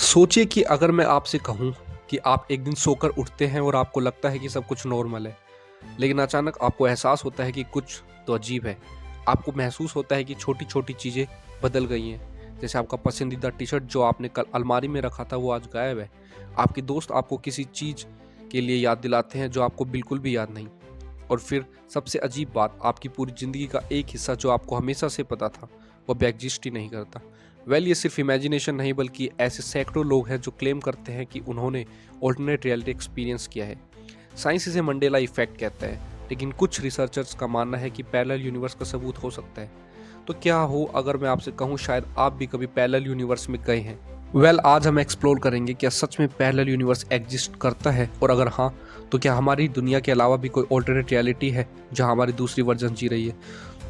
सोचिए कि अगर मैं आपसे कहूँ कि आप एक दिन सोकर उठते हैं और आपको लगता है कि सब कुछ नॉर्मल है, लेकिन अचानक आपको एहसास होता है कि कुछ तो अजीब है। आपको महसूस होता है कि छोटी-छोटी चीज़ें बदल गई हैं। जैसे आपका पसंदीदा टी-शर्ट जो आपने कल अलमारी में रखा था वो आज गायब है। आपके दोस्त आपको किसी चीज़ के लिए याद दिलाते हैं जो आपको बिल्कुल भी याद नहीं। और फिर सबसे अजीब बात, आपकी पूरी ज़िंदगी का एक हिस्सा जो आपको हमेशा से पता था, वो अब एग्जिस्ट ही नहीं करता। ये सिर्फ इमेजिनेशन नहीं बल्कि ऐसे सैकड़ों लोग हैं जो क्लेम करते हैं कि उन्होंने ऑल्टरनेट रियलिटी एक्सपीरियंस किया है। साइंस इसे मंडेला इफेक्ट कहता है, लेकिन कुछ रिसर्चर्स का मानना है कि पैरेलल यूनिवर्स का सबूत हो सकता है। तो क्या हो अगर मैं आपसे कहूँ शायद आप भी कभी पैरेलल यूनिवर्स में गए हैं। आज हम एक्सप्लोर करेंगे क्या सच में पैरेलल यूनिवर्स एग्जिस्ट करता है, और अगर हाँ तो क्या हमारी दुनिया के अलावा भी कोई ऑल्टरनेट रियलिटी है जहाँ हमारी दूसरी वर्जन जी रही है।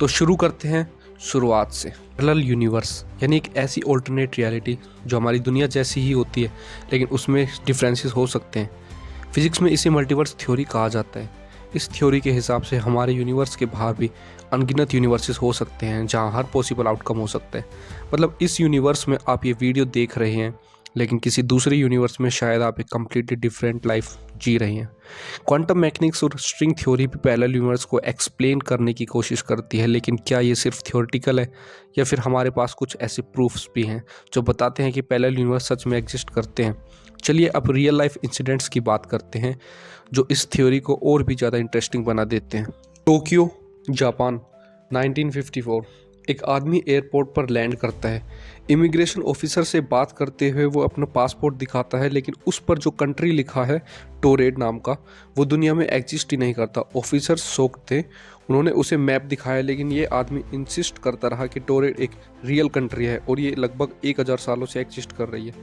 तो शुरू करते हैं शुरुआत से। पैरेलल यूनिवर्स यानी एक ऐसी ऑल्टरनेट रियलिटी जो हमारी दुनिया जैसी ही होती है, लेकिन उसमें डिफरेंसेस हो सकते हैं। फिजिक्स में इसे मल्टीवर्स थ्योरी कहा जाता है। इस थ्योरी के हिसाब से हमारे यूनिवर्स के बाहर भी अनगिनत यूनिवर्सेस हो सकते हैं जहां हर पॉसिबल आउटकम हो सकता है। मतलब इस यूनिवर्स में आप ये वीडियो देख रहे हैं, लेकिन किसी दूसरे यूनिवर्स में शायद आप एक कम्प्लीटली डिफरेंट लाइफ जी रहे हैं। क्वांटम मैकेनिक्स और स्ट्रिंग थ्योरी भी पैरेलल यूनिवर्स को एक्सप्लेन करने की कोशिश करती है, लेकिन क्या ये सिर्फ थ्योरेटिकल है या फिर हमारे पास कुछ ऐसे प्रूफ्स भी हैं जो बताते हैं कि पैरेलल यूनिवर्स सच में एग्जिस्ट करते हैं। चलिए अब रियल लाइफ इंसिडेंट्स की बात करते हैं जो इस थ्योरी को और भी ज़्यादा इंटरेस्टिंग बना देते हैं। Tokyo, Japan, 1954। एक आदमी एयरपोर्ट पर लैंड करता है। इमिग्रेशन ऑफिसर से बात करते हुए वो अपना पासपोर्ट दिखाता है, लेकिन उस पर जो कंट्री लिखा है टोरेड नाम का, वो दुनिया में एग्जिस्ट ही नहीं करता। ऑफिसर शॉक्ड थे। उन्होंने उसे मैप दिखाया, लेकिन ये आदमी इंसिस्ट करता रहा कि टोरेड एक रियल कंट्री है और ये लगभग 1000 सालों से एग्जिस्ट कर रही है।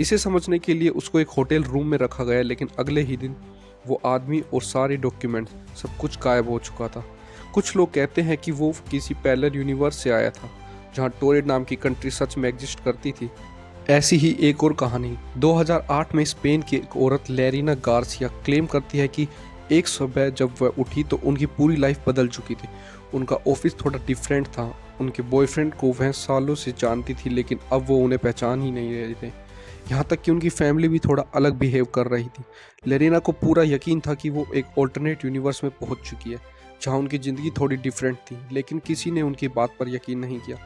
इसे समझने के लिए उसको एक होटल रूम में रखा गया, लेकिन अगले ही दिन वो आदमी और सारे डॉक्यूमेंट सब कुछ गायब हो चुका था। कुछ लोग कहते हैं कि वो किसी पैरेलल यूनिवर्स से आया था जहां टोरेड नाम की कंट्री सच में एग्जिस्ट करती थी। ऐसी ही एक और कहानी 2008 में स्पेन की एक औरत लेरिना गार्सिया क्लेम करती है कि एक सुबह जब वह उठी तो उनकी पूरी लाइफ बदल चुकी थी। उनका ऑफिस थोड़ा डिफरेंट था। उनके बॉयफ्रेंड को वह सालों से जानती थी, लेकिन अब वो उन्हें पहचान ही नहीं रहे थे। यहाँ तक कि उनकी फैमिली भी थोड़ा अलग बिहेव कर रही थी। लेरिना को पूरा यकीन था कि वो एक ऑल्टरनेट यूनिवर्स में पहुँच चुकी है जहाँ उनकी ज़िंदगी थोड़ी डिफरेंट थी, लेकिन किसी ने उनकी बात पर यकीन नहीं किया।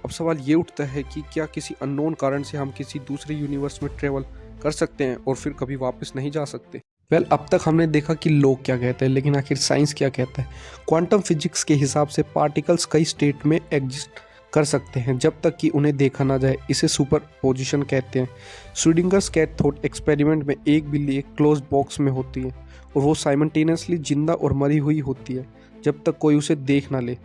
अब सवाल ये उठता है कि क्या किसी अननोन कारण से हम किसी दूसरे यूनिवर्स में ट्रेवल कर सकते हैं और फिर कभी वापस नहीं जा सकते। अब तक हमने देखा कि लोग क्या कहते हैं, लेकिन आखिर साइंस क्या कहता है। क्वांटम फिजिक्स के हिसाब से पार्टिकल्स कई स्टेट में एग्जिस्ट कर सकते हैं जब तक कि उन्हें देखा ना जाए। इसे सुपर पोजिशन कहते हैं। श्रोडिंगर्स कैट थॉट एक्सपेरिमेंट में एक बिल्ली एक क्लोज बॉक्स में होती है और वो साइमल्टेनियसली जिंदा और मरी हुई होती है जब तक कोई उसे देख ना ले।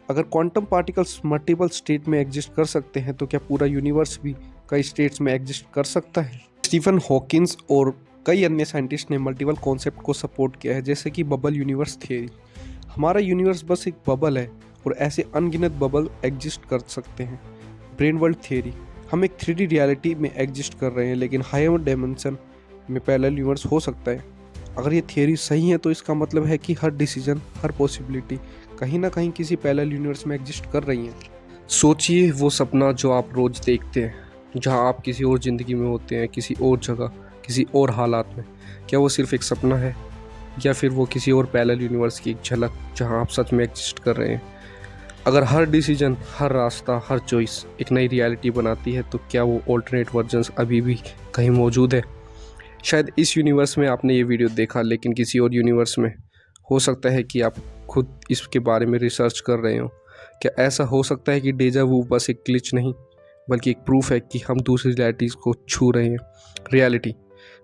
अगर क्वांटम पार्टिकल्स मल्टीपल स्टेट में एग्जिस्ट कर सकते हैं तो क्या पूरा यूनिवर्स भी कई स्टेट्स में एग्जिस्ट कर सकता है। स्टीफन हॉकिंस और कई अन्य साइंटिस्ट ने मल्टीपल कॉन्सेप्ट को सपोर्ट किया है, जैसे कि बबल यूनिवर्स थियरी। हमारा यूनिवर्स बस एक बबल है और ऐसे अनगिनत बबल एग्जिस्ट कर सकते हैं। ब्रेन वर्ल्ड थियरी, हम एक 3D रियलिटी में एग्जिस्ट कर रहे हैं, लेकिन हायर डायमेंशन में पैरेलल यूनिवर्स हो सकता है। अगर ये थियरी सही है तो इसका मतलब है कि हर डिसीजन, हर पॉसिबिलिटी कहीं ना कहीं किसी पैरेलल यूनिवर्स में एग्जिस्ट कर रही है। सोचिए वो सपना जो आप रोज देखते हैं, जहां आप किसी और ज़िंदगी में होते हैं, किसी और जगह, किसी और हालात में। क्या वो सिर्फ एक सपना है या फिर वो किसी और पैरेलल यूनिवर्स की एक झलक जहां आप सच में एग्जिस्ट कर रहे हैं। अगर हर डिसीजन, हर रास्ता, हर चॉइस एक नई रियलिटी बनाती है, तो क्या वो ऑल्टरनेट वर्जन्स अभी भी कहीं मौजूद है। शायद इस यूनिवर्स में आपने ये वीडियो देखा, लेकिन किसी और यूनिवर्स में हो सकता है कि आप खुद इसके बारे में रिसर्च कर रहे हो। क्या ऐसा हो सकता है कि डेजा वू बस एक ग्लिच नहीं बल्कि एक प्रूफ है कि हम दूसरी रियलिटीज़ को छू रहे हैं। रियलिटी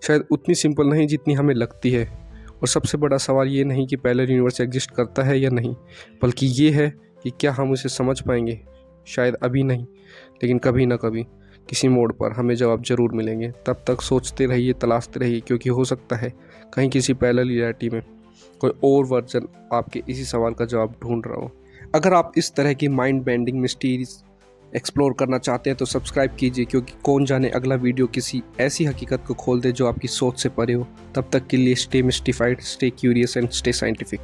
शायद उतनी सिंपल नहीं जितनी हमें लगती है, और सबसे बड़ा सवाल ये नहीं कि पैरेलल यूनिवर्स एग्जिस्ट करता है या नहीं, बल्कि ये है कि क्या हम उसे समझ पाएंगे। शायद अभी नहीं, लेकिन कभी ना कभी किसी मोड़ पर हमें जवाब जरूर मिलेंगे। तब तक सोचते रहिए, तलाशते रहिए, क्योंकि हो सकता है कहीं किसी पैरेलल रियलिटी में कोई और वर्जन आपके इसी सवाल का जवाब ढूंढ रहा हो। अगर आप इस तरह की माइंड बेंडिंग मिस्टीरीज एक्सप्लोर करना चाहते हैं तो सब्सक्राइब कीजिए, क्योंकि कौन जाने अगला वीडियो किसी ऐसी हकीकत को खोल दे जो आपकी सोच से परे हो। तब तक के लिए stay mystified, stay curious and stay scientific.